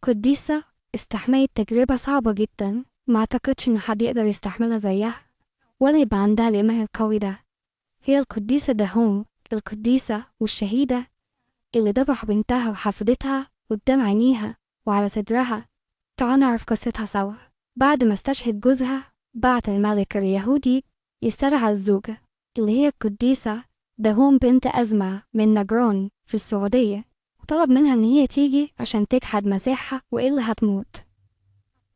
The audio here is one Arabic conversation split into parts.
قديسة استحملت تجربة صعبة جدا، ما أعتقدش إن حد يقدر يستحملها زيها ولا يبقى عندها الإيمان القوي ده. هي القديسة دهوم، القديسة والشهيدة اللي ذبح بنتها وحفظتها قدام عينيها وعلى صدرها. تعال نعرف قصتها سوا. بعد ما استشهد جوزها بعت الملك اليهودي يسترعى الزوجة اللي هي القديسة دهوم بنت أزمع من نجران في السعودية، وطلب منها إن هي تيجي عشان تجحد مسيحها وإلا هتموت.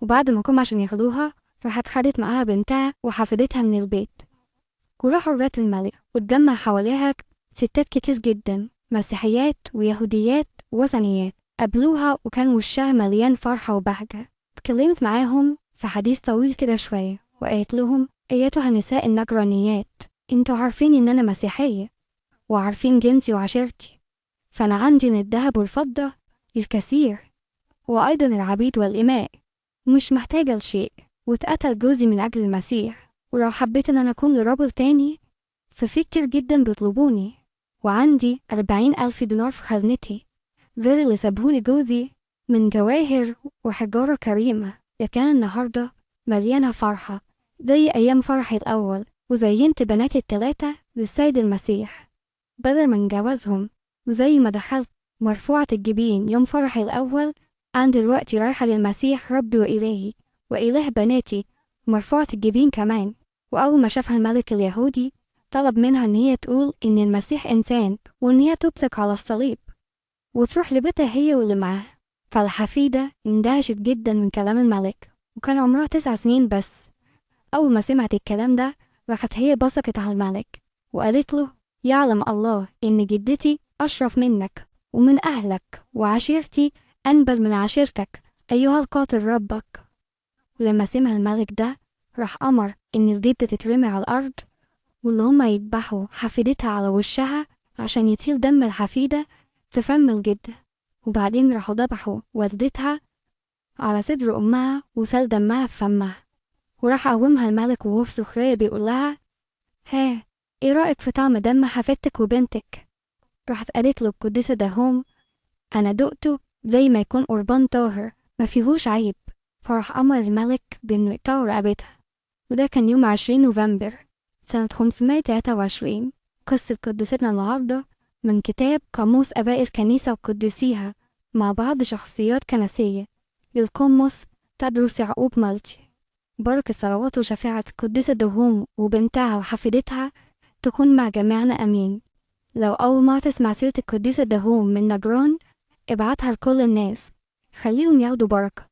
وبعد ما قام عشان ياخدوها راحت خدت معاها بنتها وحفظتها من البيت، وراحوا لغاية الملك واتجمع حواليها ستات كتير جدا، مسيحيات ويهوديات ووثنيات. قابلوها وكان وشها مليان فرحة وبهجة. اتكلمت معاهم في حديث طويل كده شوية وقالت لهم: أيتها النساء النجرانيات، انتوا عارفين إن أنا مسيحية وعارفين جنسي وعشيرتي، فأنا عندي من الذهب والفضة الكثير وأيضا العبيد والإماء، مش محتاجة لشيء. واتقتل جوزي من أجل المسيح، ولو حبيت إن أنا أكون لراجل تاني ففي كتير جدا بيطلبوني، وعندي 40,000 دينار في خزنتي غير اللي سابهولي جوزي من جواهر وحجارة كريمة. كان النهاردة مليانة فرحة زي أيام فرحي الأول، وزينت بناتي التلاتة للسيد المسيح بدل من جوازهم. وزي ما دخلت مرفوعة الجبين يوم فرحي الأول، أنا دلوقتي رايحة للمسيح ربي وإلهي وإله بناتي مرفوعة الجبين كمان. وأول ما شافها الملك اليهودي طلب منها إن هي تقول إن المسيح إنسان وإن هي تبصق على الصليب وتروح لبيتها هي واللي معاها. فالحفيدة اندهشت جدا من كلام الملك، وكان عمرها 9 سنين بس. أول ما سمعت الكلام ده راحت هي بصقت على الملك وقالت له: يعلم الله إن جدتي أشرف منك ومن أهلك، وعشيرتي أنبل من عشيرتك أيها القاتل ربك. ولما سمع الملك ده راح أمر إن الجدة تترمي على الأرض، واللي هما يذبحوا حفيدتها على وشها عشان يطيل دم الحفيدة في فم الجدة. وبعدين راحوا ذبحوا والدتها على صدر أمها وسال دمها في فمها. وراح قومها الملك وهو في سخرية بيقول لها: ها، ايه رأيك في طعم دم حفيدتك وبنتك؟ راحت قالت له القديسة دهوم: أنا دقته زي ما يكون قربان طاهر ما فيهوش عيب. فراح أمر الملك بإنه يقطعوا رقبتها. وده كان يوم 20 نوفمبر سنة 523. قصة قدستنا النهاردة من كتاب قاموس آباء الكنيسة وقدسيها مع بعض شخصيات كنسية للقمص تدرس يعقوب مالتي. بركة صلوات وشفاعة القديسة دهوم وبنتها وحفيدتها تكون مع جميعنا أمين. لو أول ما تسمع سيرة القديسة دهوم من نجران ابعتها لكل الناس، خليهم ياخدوا بركة.